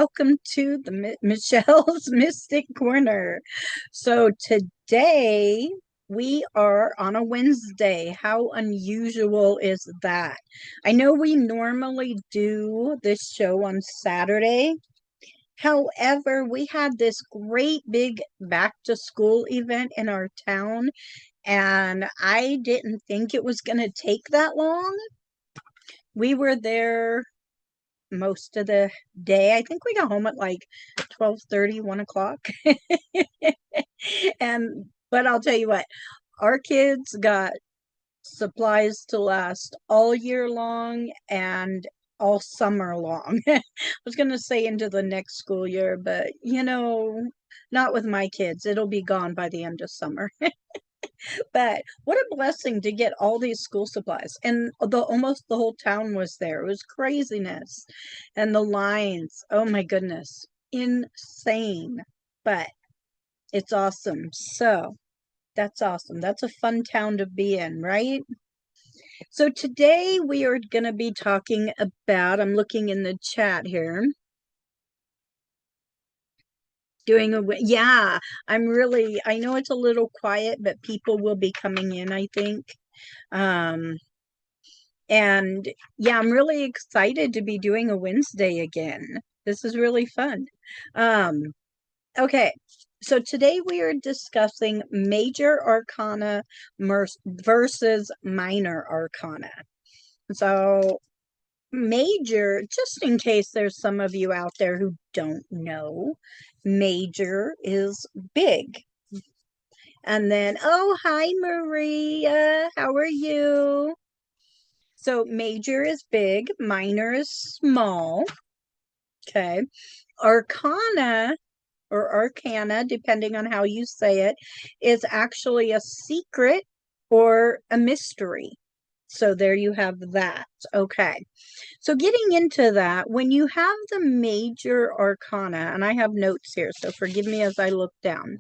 Welcome to the Michelle's Mystic Corner. So today we are on a Wednesday. How unusual is that? I know we normally do this show on Saturday. However, we had this great big back to school event in our town, and I didn't think it was going to take that long. We were there most of the day. I think we got home at like 12:30, 1 o'clock. But I'll tell you what, our kids got supplies to last all year long and all summer long. I was going to say into the next school year, but not with my kids. It'll be gone by the end of summer. But what a blessing to get all these school supplies. And almost the whole town was there. It was craziness. And the lines, oh my goodness, insane. But it's awesome. So that's awesome. That's a fun town to be in, right? So today we are going to be talking about, I'm looking in the chat here. Yeah, I know it's a little quiet, but people will be coming in, I think. Um, and yeah, I'm really excited to be doing a Wednesday again. This is really fun. Um, okay, so today we are discussing major arcana versus minor arcana. So major, just in case there's some of you out there who don't know, major is big. And then, oh, hi, Maria. How are you? So major is big, minor is small. Okay. Arcana or arcana, depending on how you say it, is actually a secret or a mystery. So there you have that. Okay. So getting into that, when you have the major arcana, and I have notes here, so forgive me as I look down.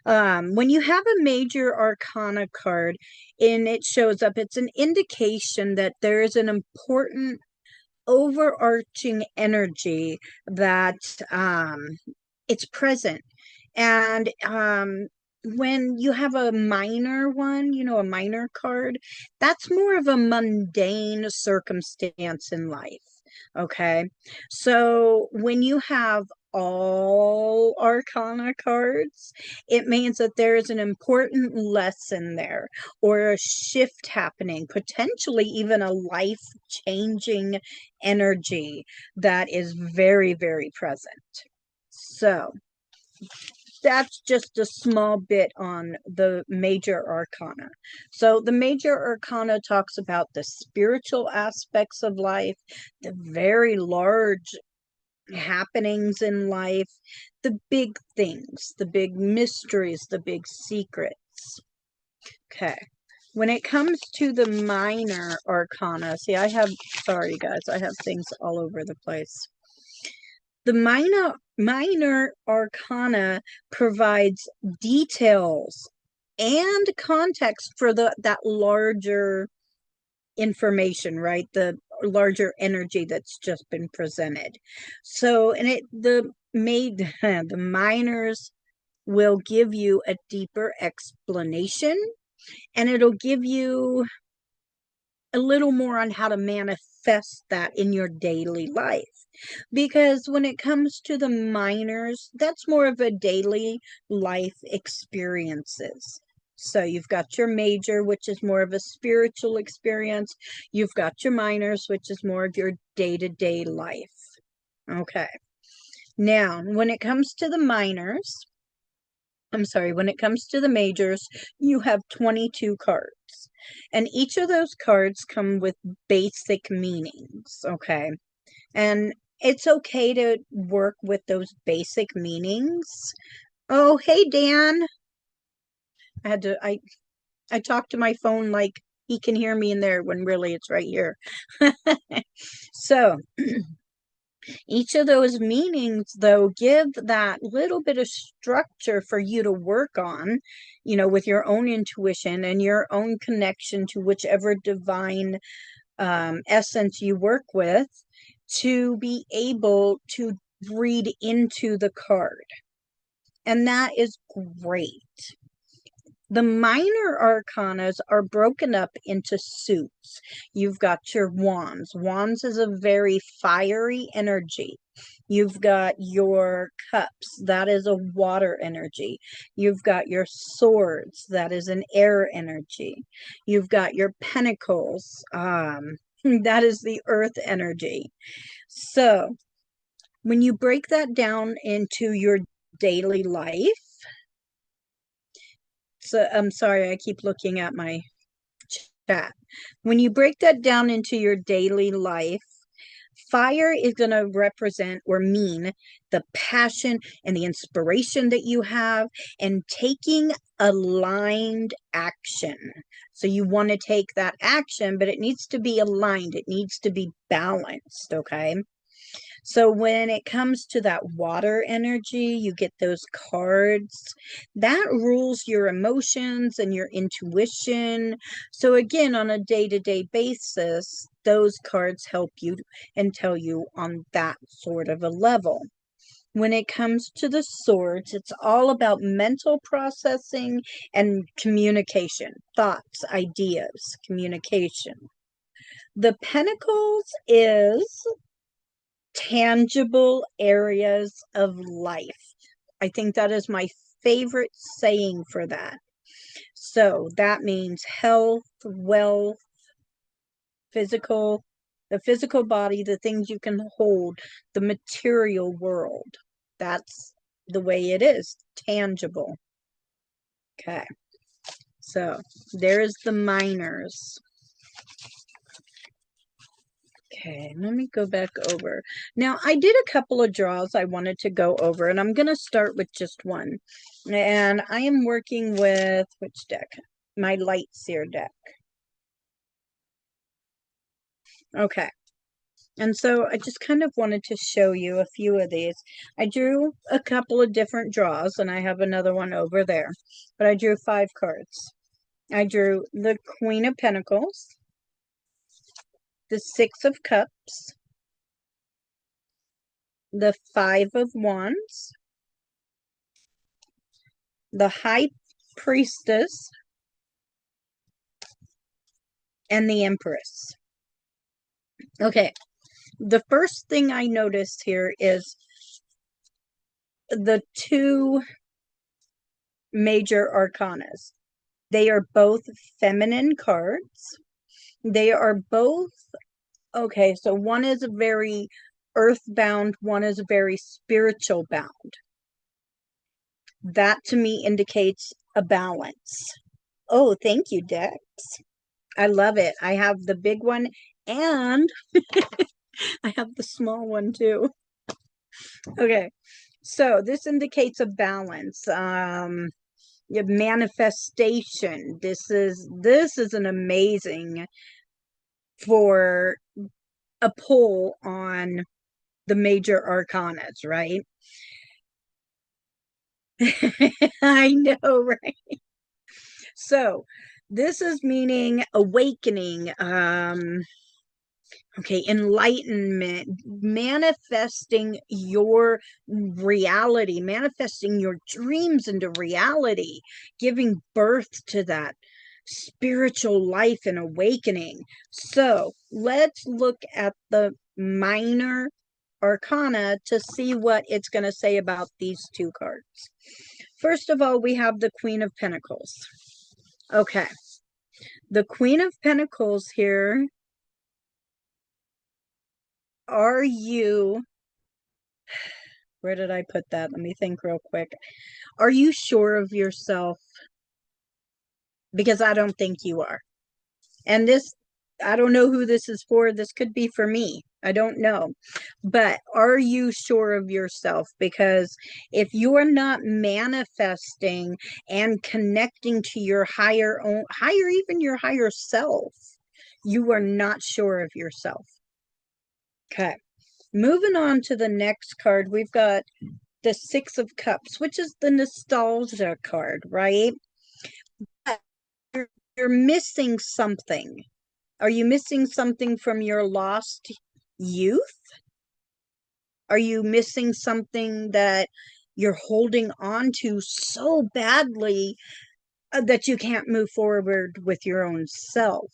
When you have a major arcana card and it shows up, it's an indication that there is an important overarching energy that it's present. And when you have a minor one, a minor card, that's more of a mundane circumstance in life. Okay. So when you have all arcana cards, it means that there is an important lesson there or a shift happening, potentially even a life changing energy that is very, very present. So that's just a small bit on the major arcana. So the major arcana talks about the spiritual aspects of life, the very large happenings in life, the big things, the big mysteries, the big secrets. Okay. When it comes to the minor arcana, see, sorry guys, I have things all over the place. The minor arcana provides details and context for that larger information, right? The larger energy that's just been presented. So, and the minors will give you a deeper explanation, and it'll give you a little more on how to manifest that in your daily life. Because when it comes to the minors, that's more of a daily life experiences. So you've got your major, which is more of a spiritual experience. You've got your minors, which is more of your day-to-day life. Okay. Now, when it comes to the majors, you have 22 cards. And each of those cards come with basic meanings, okay? And it's okay to work with those basic meanings. Oh, hey, Dan. I talk to my phone like he can hear me in there when really it's right here. So each of those meanings, though, give that little bit of structure for you to work on, with your own intuition and your own connection to whichever divine essence you work with, to be able to read into the card. And that is great. The minor arcanas are broken up into suits. You've got your wands. Wands is a very fiery energy. You've got your cups. That is a water energy. You've got your swords. That is an air energy. You've got your pentacles. That is the earth energy. So when you break that down into your daily life, so I'm sorry, I keep looking at my chat. When you break that down into your daily life, fire is going to represent or mean the passion and the inspiration that you have and taking aligned action. So you want to take that action, but it needs to be aligned. It needs to be balanced, okay? So when it comes to that water energy, you get those cards that rules your emotions and your intuition. So again, on a day-to-day basis, those cards help you and tell you on that sort of a level. When it comes to the swords, it's all about mental processing and communication, thoughts, ideas, communication. The pentacles is tangible areas of life. I think that is my favorite saying for that. So that means health, wealth, physical, the physical body, the things you can hold, the material world. That's the way it is, tangible. Okay. So there's the minors. Okay, let me go back over. Now, I did a couple of draws I wanted to go over, and I'm going to start with just one. And I am working with, which deck? My Light Seer deck. Okay. And so I just kind of wanted to show you a few of these. I drew a couple of different draws, and I have another one over there. But I drew 5 cards. I drew the Queen of Pentacles, the 6 of Cups, the 5 of Wands, the High Priestess, and the Empress. Okay, the first thing I noticed here is the 2 major arcanas. They are both feminine cards. They are both, okay, so one is very earthbound, one is very spiritual bound. That to me indicates a balance. Oh, thank you, Dex. I love it. I have the big one and I have the small one too. Okay. So this indicates a balance. Manifestation. This is an amazing for a pull on the major arcanas, right? I know, right? So this is meaning awakening, okay, enlightenment, manifesting your reality, manifesting your dreams into reality, giving birth to that spiritual life and awakening. So let's look at the minor arcana to see what it's going to say about these 2 cards. First of all, we have the Queen of Pentacles. Okay. The Queen of Pentacles here, are you, where did I put that? Let me think real quick. Are you sure of yourself? Because I don't think you are. And this, I don't know who this is for. This could be for me. I don't know. But are you sure of yourself? Because if you are not manifesting and connecting to your higher even your higher self, you are not sure of yourself. Okay. Moving on to the next card, we've got the 6 of Cups, which is the nostalgia card, right? You're missing something. Are you missing something from your lost youth? Are you missing something that you're holding on to so badly that you can't move forward with your own self?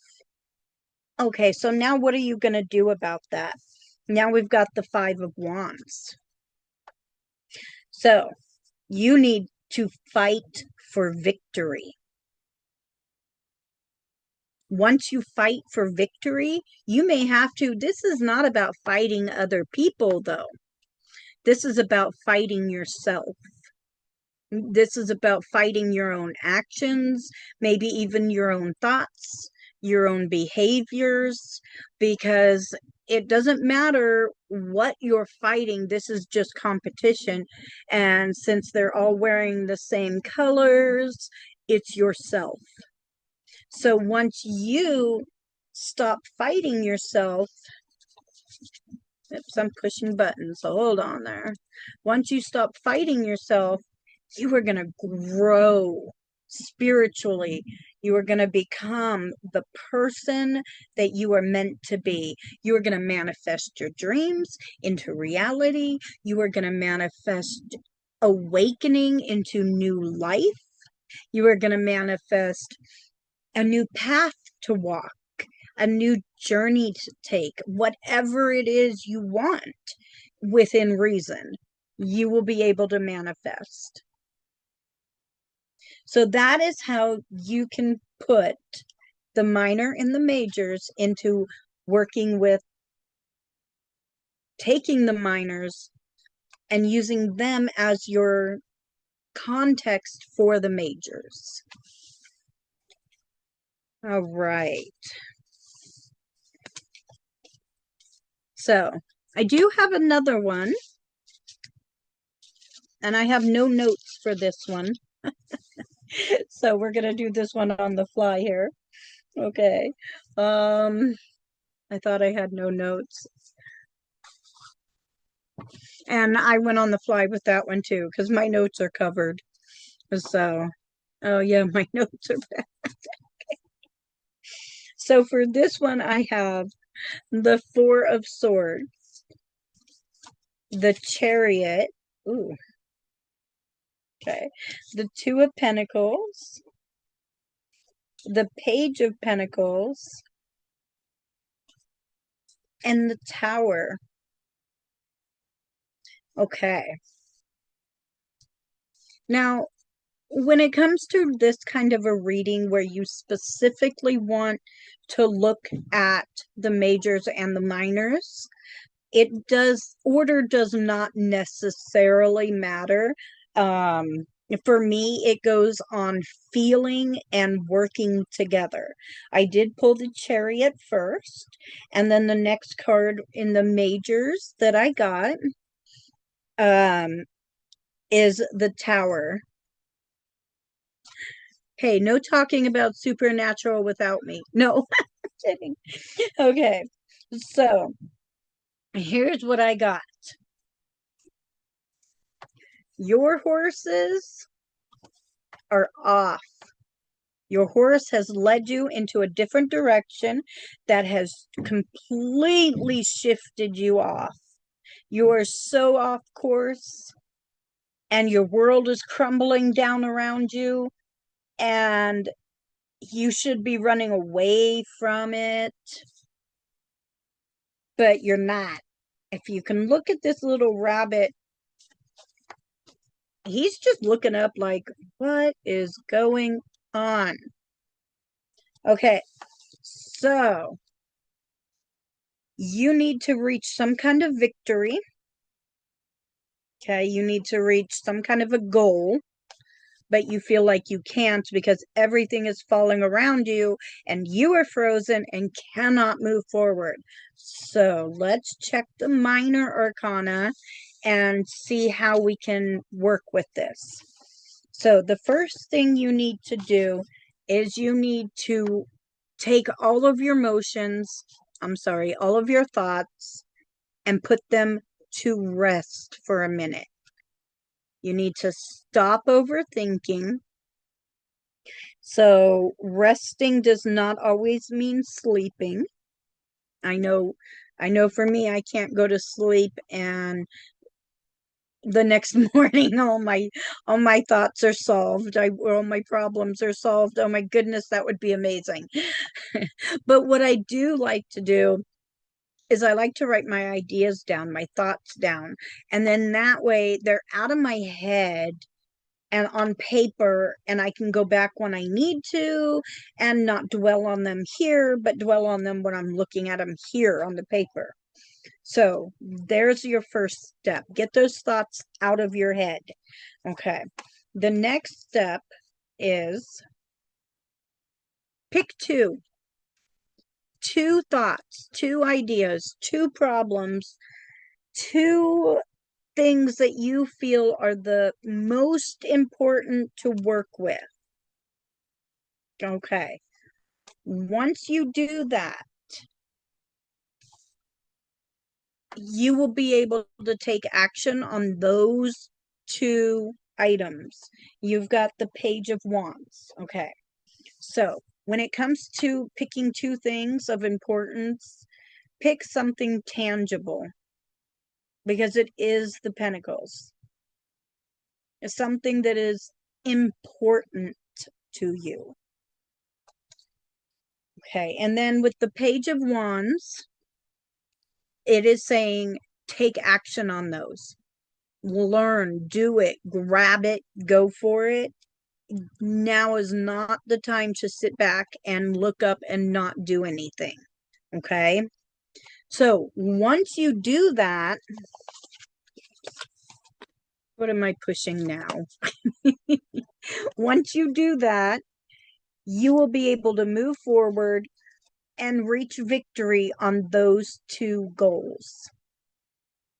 Okay, so now what are you going to do about that? Now we've got the Five of Wands. So you need to fight for victory. Once you fight for victory, you may have to. This is not about fighting other people, though. This is about fighting yourself. This is about fighting your own actions, maybe even your own thoughts, your own behaviors, because it doesn't matter what you're fighting. This is just competition. And since they're all wearing the same colors, it's yourself. So once you stop fighting yourself, oops, I'm pushing buttons, so hold on there. Once you stop fighting yourself, you are going to grow spiritually. You are going to become the person that you are meant to be. You are going to manifest your dreams into reality. You are going to manifest awakening into new life. You are going to manifest a new path to walk, a new journey to take, whatever it is you want within reason, you will be able to manifest. So that is how you can put the minor and the majors into working with taking the minors and using them as your context for the majors. All right. So I do have another one, and I have no notes for this one. So we're going to do this one on the fly here. Okay. I thought I had no notes. And I went on the fly with that one too, because my notes are covered. So, oh yeah, my notes are back. So for this one, I have the Four of Swords, the Chariot, ooh, okay, the Two of Pentacles, the Page of Pentacles, and the Tower. Okay. Now, when it comes to this kind of a reading where you specifically want to look at the majors and the minors, order does not necessarily matter. For me, it goes on feeling and working together. I did pull the Chariot first, and then the next card in the majors that I got is the Tower. Hey, no talking about supernatural without me. No, kidding. Okay, so here's what I got. Your horses are off. Your horse has led you into a different direction that has completely shifted you off. You are so off course, and your world is crumbling down around you, and you should be running away from it, but you're not. If you can look at this little rabbit, he's just looking up like, what is going on? Okay, so you need to reach some kind of victory. Okay, you need to reach some kind of a goal, but you feel like you can't because everything is falling around you and you are frozen and cannot move forward. So let's check the minor arcana and see how we can work with this. So the first thing you need to do is you need to take all of your all of your thoughts and put them to rest for a minute. You need to stop overthinking. So resting does not always mean sleeping. I know I know for me, I can't go to sleep and the next morning all my thoughts are solved. All my problems are solved. Oh my goodness, that would be amazing. But what I do like to do is I like to write my ideas down, my thoughts down, and then that way they're out of my head and on paper, and I can go back when I need to and not dwell on them here, but dwell on them when I'm looking at them here on the paper. So there's your first step. Get those thoughts out of your head. Okay. The next step is pick two thoughts, two ideas, two problems, two things that you feel are the most important to work with. Okay. Once you do that, you will be able to take action on those two items. You've got the Page of Wands. Okay. So when it comes to picking two things of importance, pick something tangible because it is the Pentacles. It's something that is important to you. Okay. And then with the Page of Wands, it is saying take action on those. Learn, do it, grab it, go for it. Now is not the time to sit back and look up and not do anything. Okay. So once you do that, what am I pushing now? Once you do that, you will be able to move forward and reach victory on those two goals.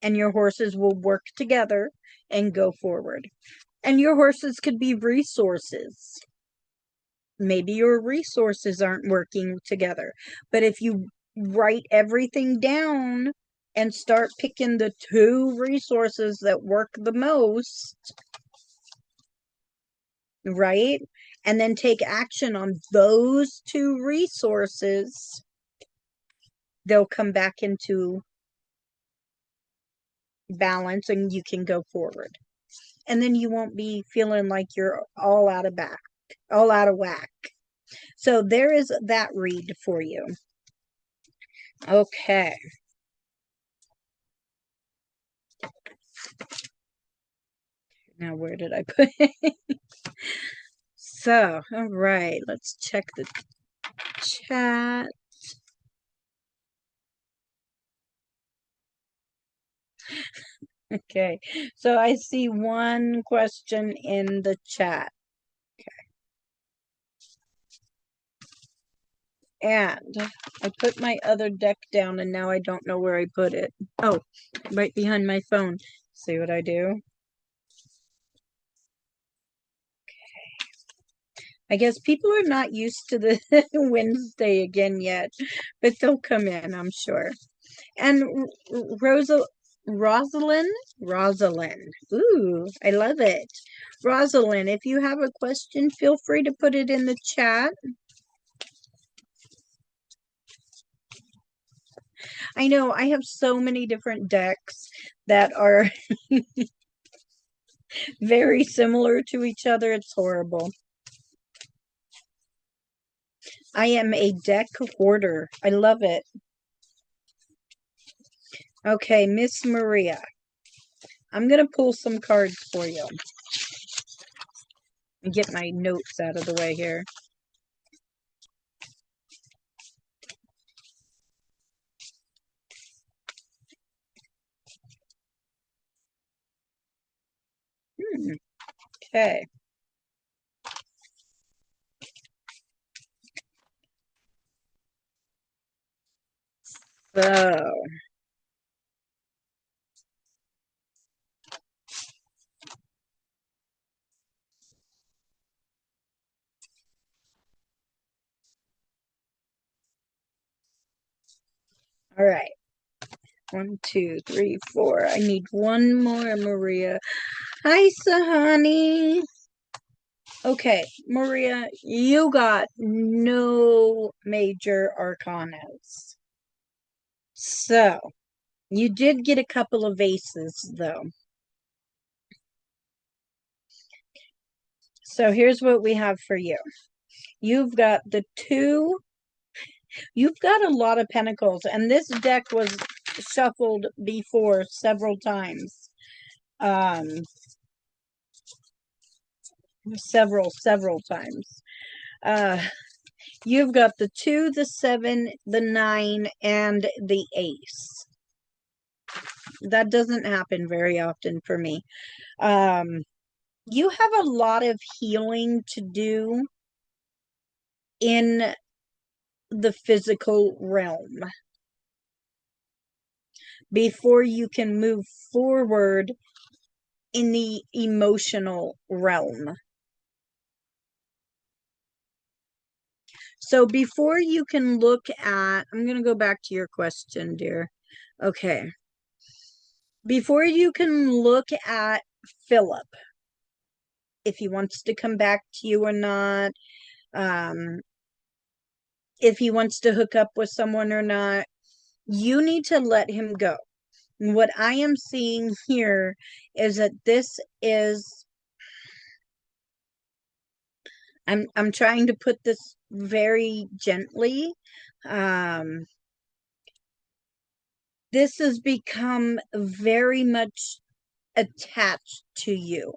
And your horses will work together and go forward. And your horses could be resources. Maybe your resources aren't working together. But if you write everything down and start picking the two resources that work the most, right? And then take action on those two resources, they'll come back into balance and you can go forward. And then you won't be feeling like you're all out of whack. So there is that read for you. Okay. Now where did I put it? So, all right, let's check the chat. Okay, so I see one question in the chat. And I put my other deck down and now I don't know where I put it. Oh, right behind my phone. See what I do? I guess people are not used to the Wednesday again yet, but they'll come in, I'm sure. And Rosalind? Rosalind. Ooh, I love it. Rosalind, if you have a question, feel free to put it in the chat. I know I have so many different decks that are very similar to each other. It's horrible. I am a deck hoarder. I love it. Okay, Miss Maria. I'm going to pull some cards for you. And get my notes out of the way here. Okay. So, all right. 1, 2, 3, 4. I need one more, Maria. Hi, Sahani. Okay, Maria, you got no major arcanas. So, you did get a couple of aces, though. So, here's what we have for you. You've got the two, you've got a lot of pentacles, and this deck was shuffled before several times. Several times. You've got the 2, the 7, the 9, and the ace. That doesn't happen very often for me. You have a lot of healing to do in the physical realm before you can move forward in the emotional realm. So before you can look at, I'm going to go back to your question, dear. Okay. Before you can look at Philip, if he wants to come back to you or not, if he wants to hook up with someone or not, you need to let him go. And what I am seeing here is that this is, I'm trying to put this very gently. This has become very much attached to you.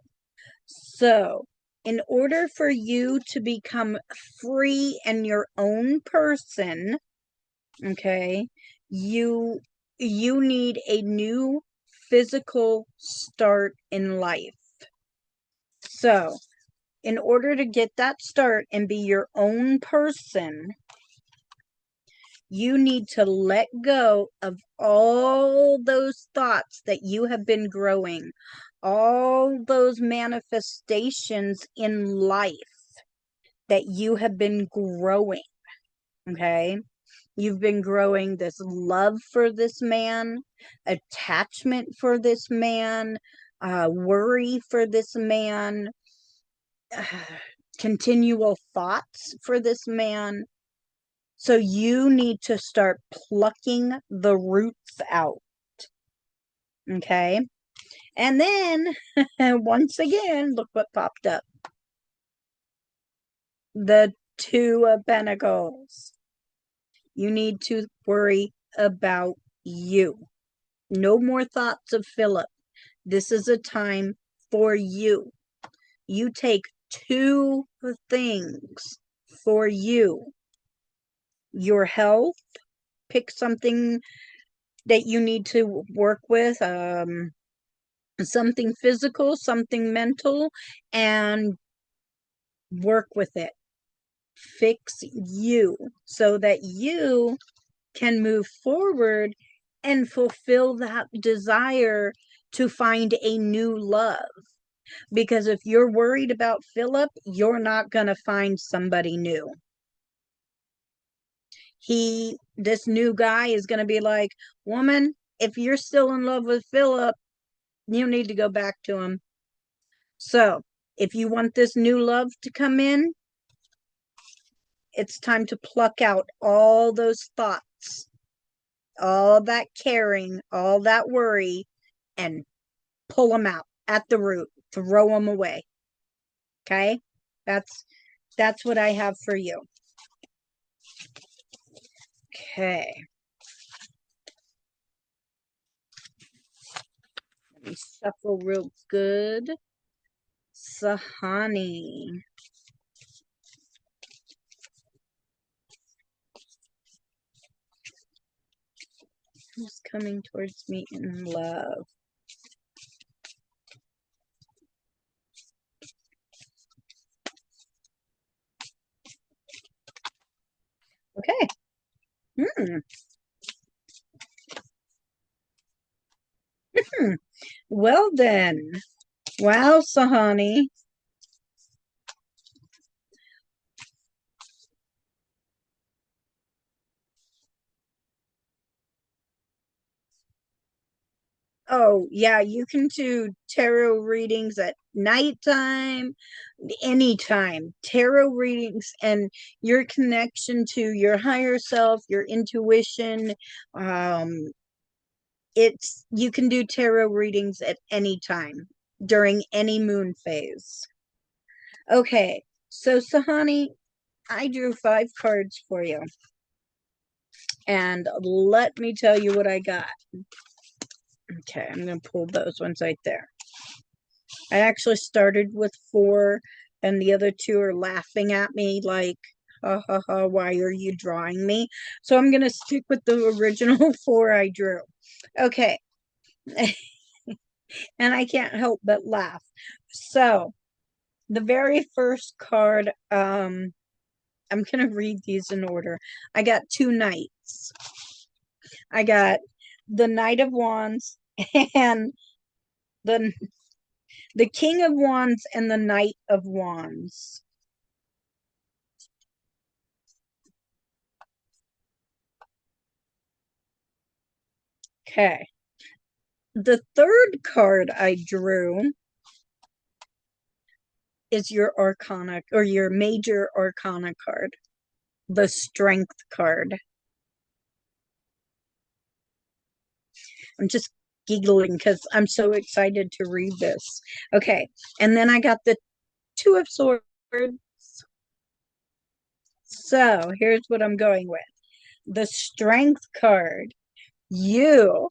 So, in order for you to become free and your own person, okay, you need a new physical start in life. So, in order to get that start and be your own person, you need to let go of all those thoughts that you have been growing, all those manifestations in life that you have been growing. Okay. You've been growing this love for this man, attachment for this man, worry for this man, continual thoughts for this man. So you need to start plucking the roots out. Okay. And then once again, look what popped up. The 2 of Pentacles. You need to worry about you. No more thoughts of Philip. This is a time for you. You take 2 things for you. Your health. Pick something that you need to work with. Something physical, something mental, and work with it. Fix you so that you can move forward and fulfill that desire to find a new love. Because if you're worried about Philip, you're not going to find somebody new. This new guy is going to be like, woman, if you're still in love with Philip, you need to go back to him. So if you want this new love to come in, it's time to pluck out all those thoughts, all that caring, all that worry, and pull them out at the root, throw them away. Okay? That's what I have for you. Okay. Let me shuffle real good. Sahani. Who's coming towards me in love? Okay. Well then. Wow, Sahani. Oh, yeah, you can do tarot readings at nighttime, anytime. Tarot readings and your connection to your higher self, your intuition. Um, it's you can do tarot readings at any time during any moon phase. Okay, so Sahani, I drew 5 cards for you, and let me tell you what I got. Okay, I'm gonna pull those ones right there. I actually started with 4, and the other 2 are laughing at me like, ha ha ha, why are you drawing me? So I'm gonna stick with the original 4 I drew. Okay, and I can't help but laugh. So the very first card, I'm gonna read these in order. I got 2 knights. I got the Knight of Wands and the the King of Wands and the Knight of Wands. Okay. The third card I drew is your Arcana or your Major Arcana card, the Strength card. I'm just giggling because I'm so excited to read this. Okay. And then I got the Two of Swords. So here's what I'm going with the Strength card. You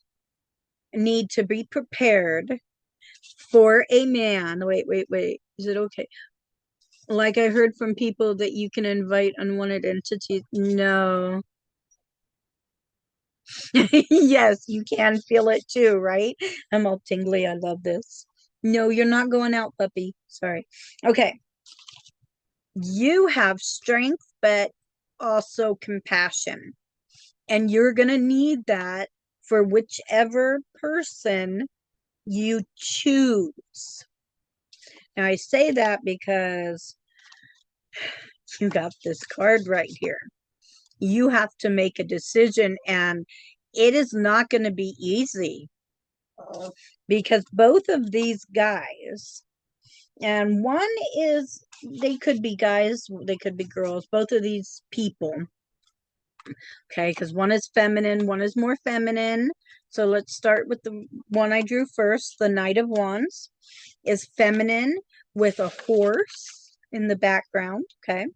need to be prepared for a man. Wait, wait, wait. Is it okay? Like I heard from people that you can invite unwanted entities. No. Yes, you can feel it too, right? I'm all tingly. I love this. No, you're not going out, puppy. Sorry. Okay. You have strength, but also compassion. And you're going to need that for whichever person you choose. Now, I say that because you got this card right here. You have to make a decision, and it is not going to be easy because both of these guys, and one is, they could be guys, they could be girls, both of these people, okay, because one is feminine, one is more feminine. So let's start with the one I drew first. The Knight of Wands is feminine with a horse in the background, okay?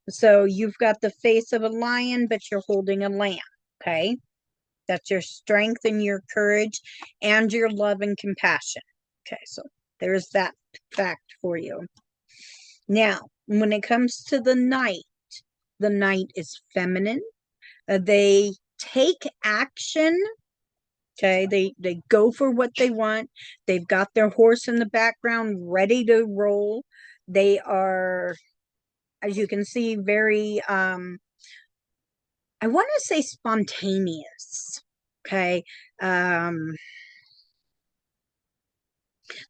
So you've got the face of a lion, but you're holding a lamb, okay? That's your strength and your courage and your love and compassion. Okay, so there's that fact for you. Now, when it comes to the knight is feminine. They take action. Okay, they go for what they want. They've got their horse in the background ready to roll. They are, as you can see, very I want to say spontaneous. Okay. Um,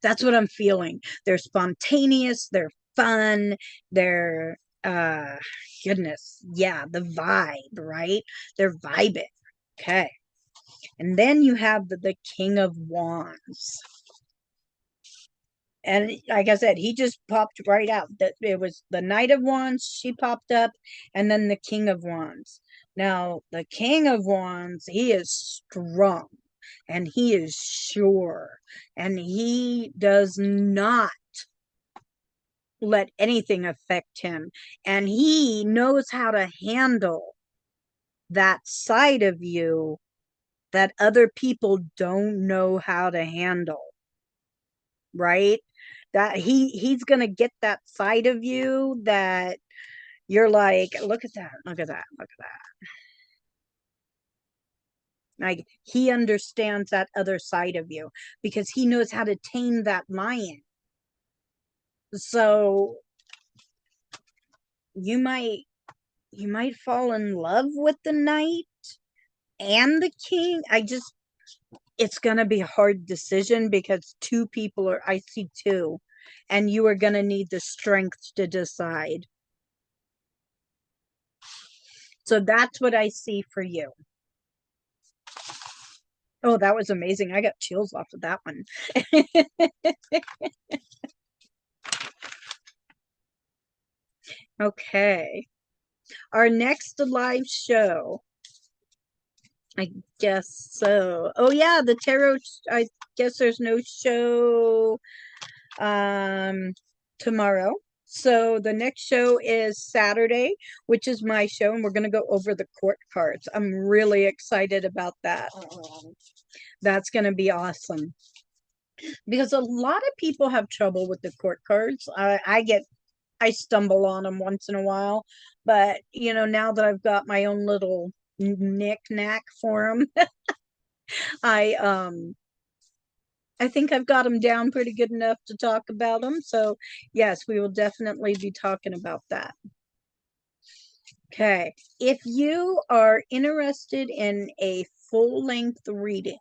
that's what I'm feeling. They're spontaneous, they're fun, they're goodness, yeah, the vibe, right? They're vibing. Okay. And then you have the King of Wands. And like I said, he just popped right out. That it was the Knight of Wands, she popped up, and then the King of Wands. Now, the King of Wands, he is strong and he is sure, and he does not let anything affect him. And he knows how to handle that side of you that other people don't know how to handle, right? That he's going to get that side of you that you're like, look at that, look at that, look at that. Like he understands that other side of you because he knows how to tame that lion. So you might you might fall in love with the knight and the king. It's going to be a hard decision because two people are, I see two, and you are going to need the strength to decide. So that's what I see for you. Oh, that was amazing. I got chills off of that one. Okay. Our next live show, I guess so. Oh yeah, the tarot, I guess there's no show tomorrow. So the next show is Saturday, which is my show, and we're going to go over the court cards. I'm really excited about that. That's going to be awesome because a lot of people have trouble with the court cards. I stumble on them once in a while, but now that I've got my own little knick-knack for them, I I think I've got them down pretty good enough to talk about them. So, yes, we will definitely be talking about that. Okay. If you are interested in a full-length reading,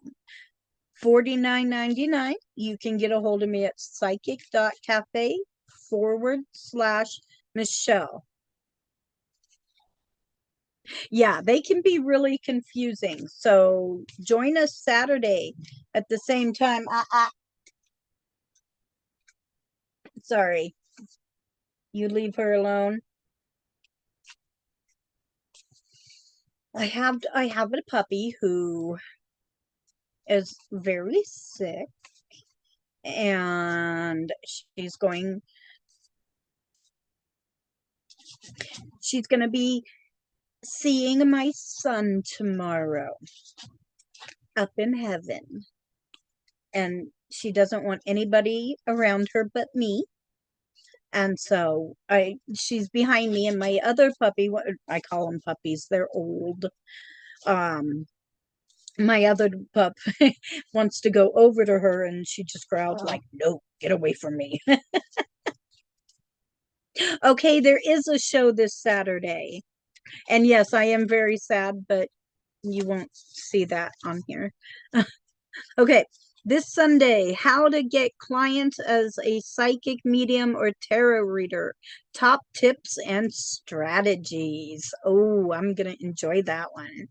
$49.99, you can get a hold of me at psychic.cafe/Michelle. Yeah, they can be really confusing. So join us Saturday at the same time. Sorry, you leave her alone. I have a puppy who is very sick, and she's going to be seeing my son tomorrow up in heaven, and she doesn't want anybody around her but me. And so she's behind me, and my other puppy, I call them puppies, they're old. My other pup wants to go over to her, and she just growled like, "No, get away from me." Okay, there is a show this Saturday. And yes, I am very sad, but you won't see that on here. Okay, this Sunday, how to get clients as a psychic medium or tarot reader. Top tips and strategies. Oh, I'm going to enjoy that one.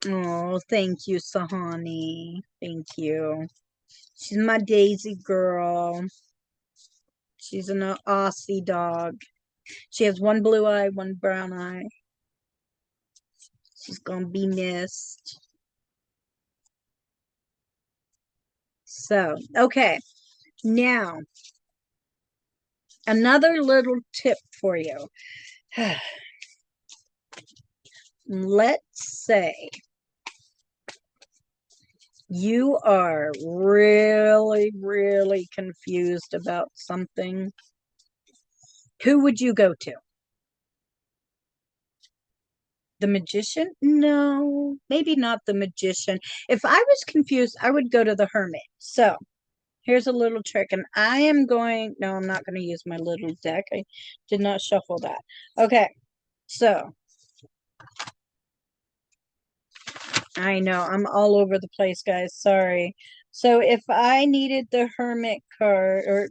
Oh, thank you, Sahani. Thank you. She's my Daisy girl. She's an Aussie dog. She has one blue eye, one brown eye. She's gonna be missed. So, okay. Now, another little tip for you. Let's say you are really, really confused about something. Who would you go to? The magician? No, maybe not the magician. If I was confused, I would go to the hermit. So here's a little trick, and no, I'm not going to use my little deck. I did not shuffle that. Okay, so I know I'm all over the place, guys. Sorry. So if I needed the hermit card or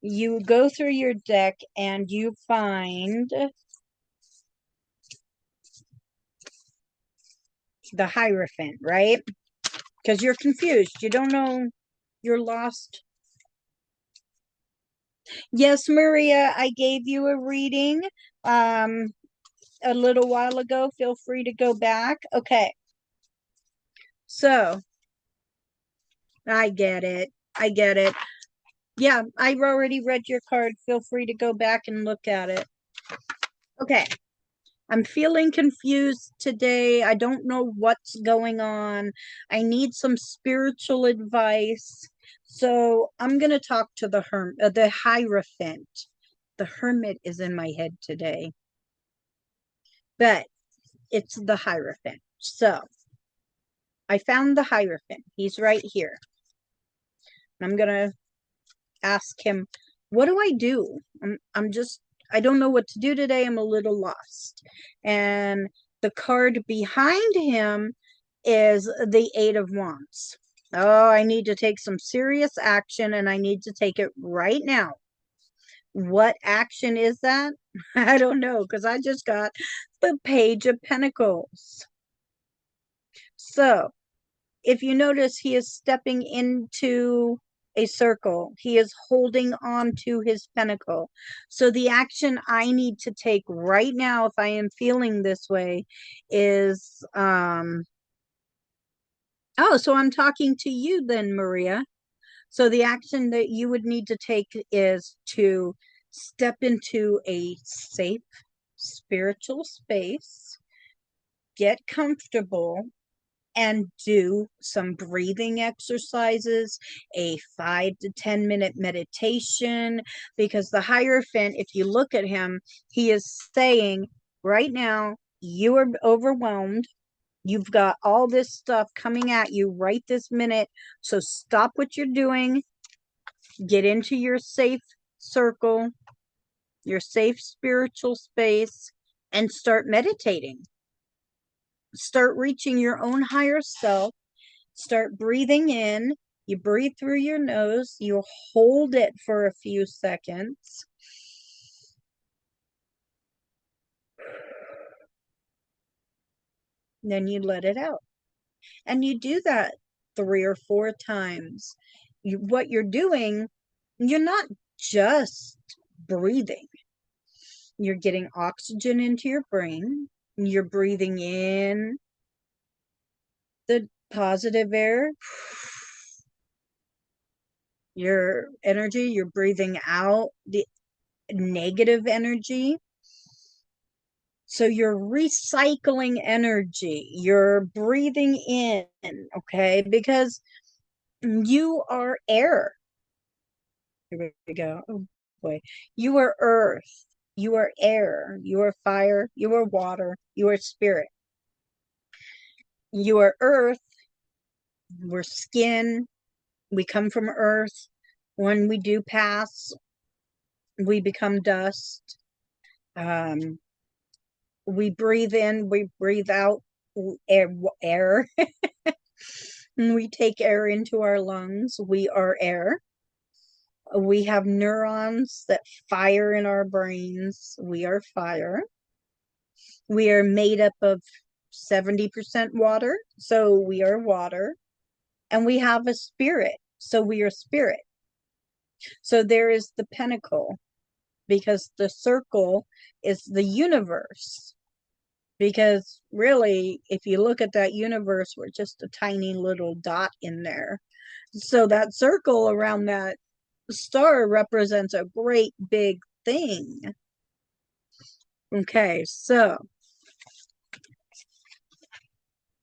you go through your deck and you find the Hierophant, right? Because you're confused. You don't know. You're lost. Yes, Maria, I gave you a reading a little while ago. Feel free to go back. Okay. So, I get it. I get it. Yeah, I've already read your card. Feel free to go back and look at it. Okay. I'm feeling confused today. I don't know what's going on. I need some spiritual advice. So I'm going to talk to the Hierophant. The Hermit is in my head today, but it's the Hierophant. So I found the Hierophant. He's right here. I'm going to ask him, what do I do? I don't know what to do today. I'm a little lost. And the card behind him is the Eight of Wands. Oh, I need to take some serious action, and I need to take it right now. What action is that? I don't know, because I just got the Page of Pentacles. So if you notice, he is stepping into a circle. He is holding on to his pentacle. So the action I need to take right now, if I am feeling this way, is oh, so I'm talking to you then, Maria. So the action that you would need to take is to step into a safe spiritual space, get comfortable, and do some breathing exercises, a 5 to 10 minute meditation, because the Hierophant, if you look at him, he is saying right now, you are overwhelmed. You've got all this stuff coming at you right this minute. So stop what you're doing, get into your safe circle, your safe spiritual space, and start meditating. Start reaching your own higher self. Start breathing in. You breathe through your nose. You hold it for a few seconds. Then you let it out. And you do that 3 or 4 times. What you're doing, you're not just breathing. You're getting oxygen into your brain. You're breathing in the positive air, your energy. You're breathing out the negative energy. So you're recycling energy. You're breathing in, okay? Because you are air. Here we go. Oh boy. You are earth. You are air. You are fire. You are water. You are spirit. You are earth. We're skin. We come from earth. When we do pass, we become dust. Um, we breathe in, we breathe out air. We take air into our lungs. We are air. We have neurons that fire in our brains. We are fire. We are made up of 70% water. So we are water. And we have a spirit. So we are spirit. So there is the pentacle, because the circle is the universe. Because really, if you look at that universe, we're just a tiny little dot in there. So that circle around that star represents a great big thing. Okay, so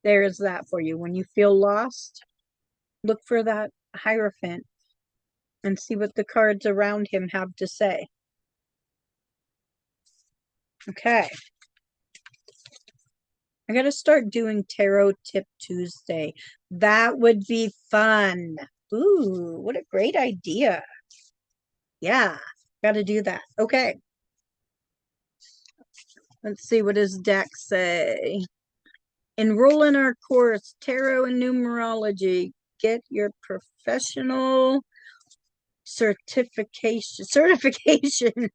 there's that for you. When you feel lost, look for that Hierophant and see what the cards around him have to say. Okay. I gotta start doing Tarot Tip Tuesday. That would be fun. Ooh, what a great idea. Yeah, gotta do that. Okay. Let's see what his deck say. Enroll in our course, Tarot and Numerology. Get your professional certification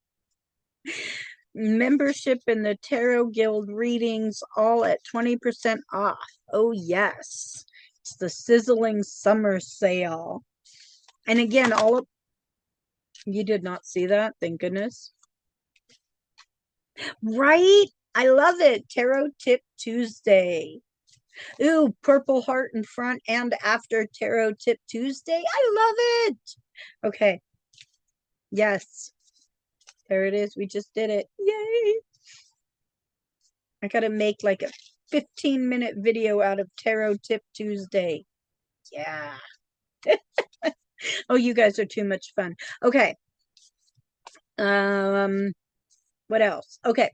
membership in the Tarot Guild readings, all at 20% off. Oh yes, it's the sizzling summer sale. And again, all of you did not see that, thank goodness. Right, I love it. Tarot Tip Tuesday. Ooh, purple heart in front and after Tarot Tip Tuesday. I love it. Okay. Yes. There it is. We just did it. Yay. I gotta make like a 15-minute video out of Tarot Tip Tuesday. Yeah. Oh, you guys are too much fun. Okay. What else? Okay.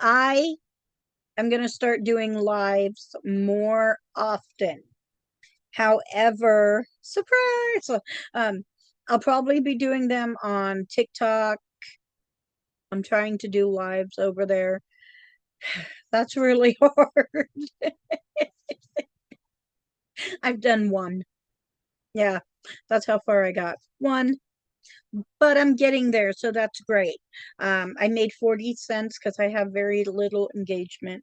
I am gonna start doing lives more often. However, surprise. I'll probably be doing them on TikTok. I'm trying to do lives over there. That's really hard. I've done one. Yeah, that's how far I got. One. but I'm getting there, so that's great. I made 40 cents because I have very little engagement,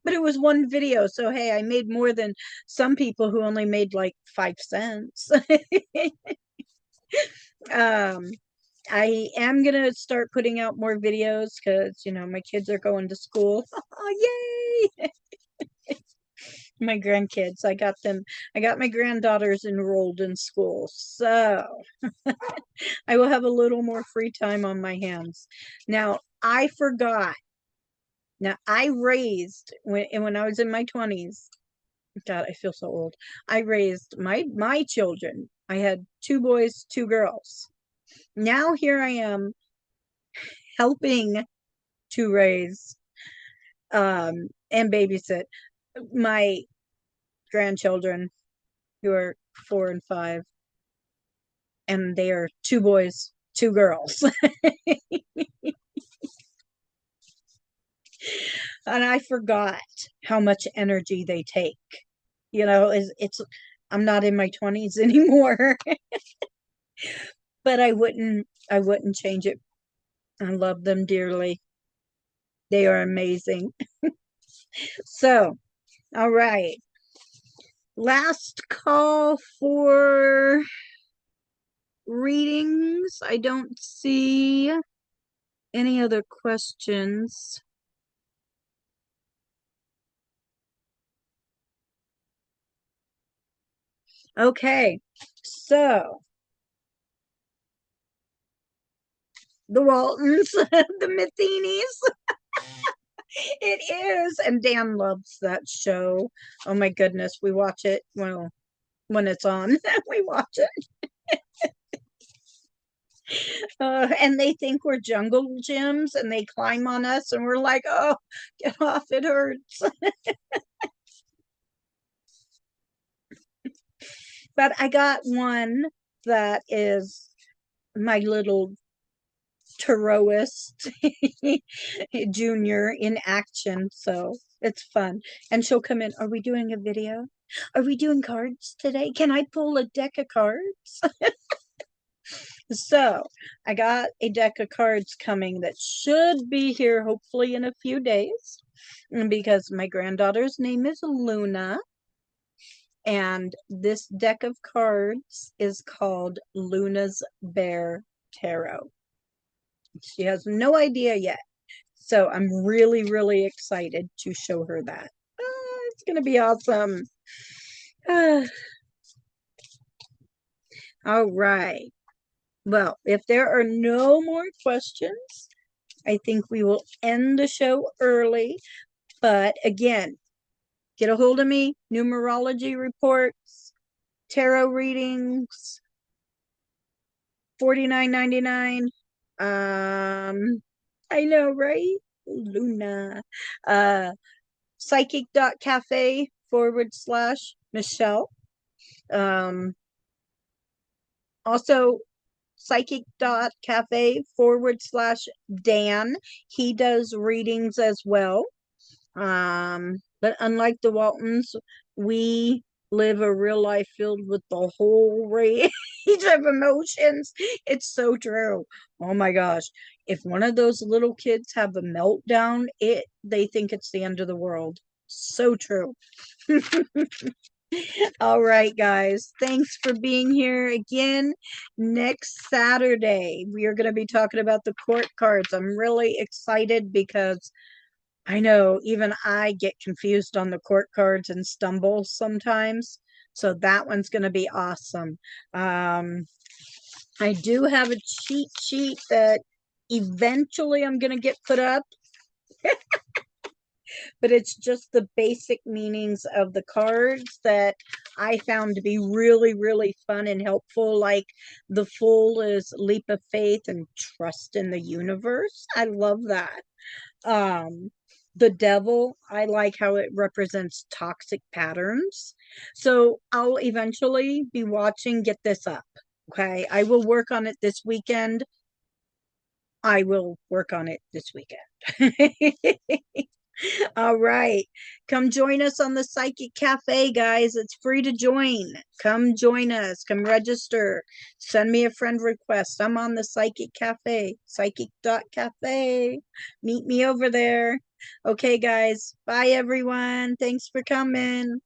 but it was one video. So, hey, I made more than some people who only made like 5 cents. um, I am gonna start putting out more videos because, my kids are going to school. Oh, yay! My grandkids, I got my granddaughters enrolled in school. So I will have a little more free time on my hands. Now, I forgot. Now, I raised when I was in my 20s. God, I feel so old. I raised my children. I had two boys, two girls. Now here I am helping to raise and babysit my grandchildren who are 4 and 5, and they are two boys, two girls. And I forgot how much energy they take. It's I'm not in my 20s anymore, but I wouldn't change it. I love them dearly. They are amazing. So, all right. Last call for readings. I don't see any other questions. Okay. So, the Waltons, the Matheny's. It is. And Dan loves that show. Oh my goodness. We watch it. Well, when it's on, we watch it. And they think we're jungle gyms and they climb on us and we're like, oh, get off, it hurts. But I got one that is my little Taroist junior in action. So it's fun. And she'll come in. Are we doing a video? Are we doing cards today? Can I pull a deck of cards? So I got a deck of cards coming that should be here hopefully in a few days because my granddaughter's name is Luna. And this deck of cards is called Luna's Bear Tarot. She has no idea yet. So I'm really, really excited to show her that. It's going to be awesome. All right. Well, if there are no more questions, I think we will end the show early. But again, get a hold of me, numerology reports, tarot readings, $49.99. I know, right? Luna. Psychic.cafe/Michelle. Also psychic.cafe/Dan. He does readings as well. But unlike the Waltons, we live a real life filled with the whole range of emotions. It's so true. Oh my gosh. If one of those little kids have a meltdown, they think it's the end of the world. So true. All right, guys. Thanks for being here again. Next Saturday, we are going to be talking about the court cards. I'm really excited because I know even I get confused on the court cards and stumble sometimes. So that one's going to be awesome. I do have a cheat sheet that eventually I'm going to get put up, but it's just the basic meanings of the cards that I found to be really, really fun and helpful. Like the Fool is leap of faith and trust in the universe. I love that. The Devil, I like how it represents toxic patterns. So I'll eventually be watching Get This Up. Okay. I will work on it this weekend. I will work on it this weekend. All right. Come join us on the Psychic Cafe, guys. It's free to join. Come join us. Come register. Send me a friend request. I'm on the Psychic Cafe, psychic.cafe. Meet me over there. Okay, guys. Bye, everyone. Thanks for coming.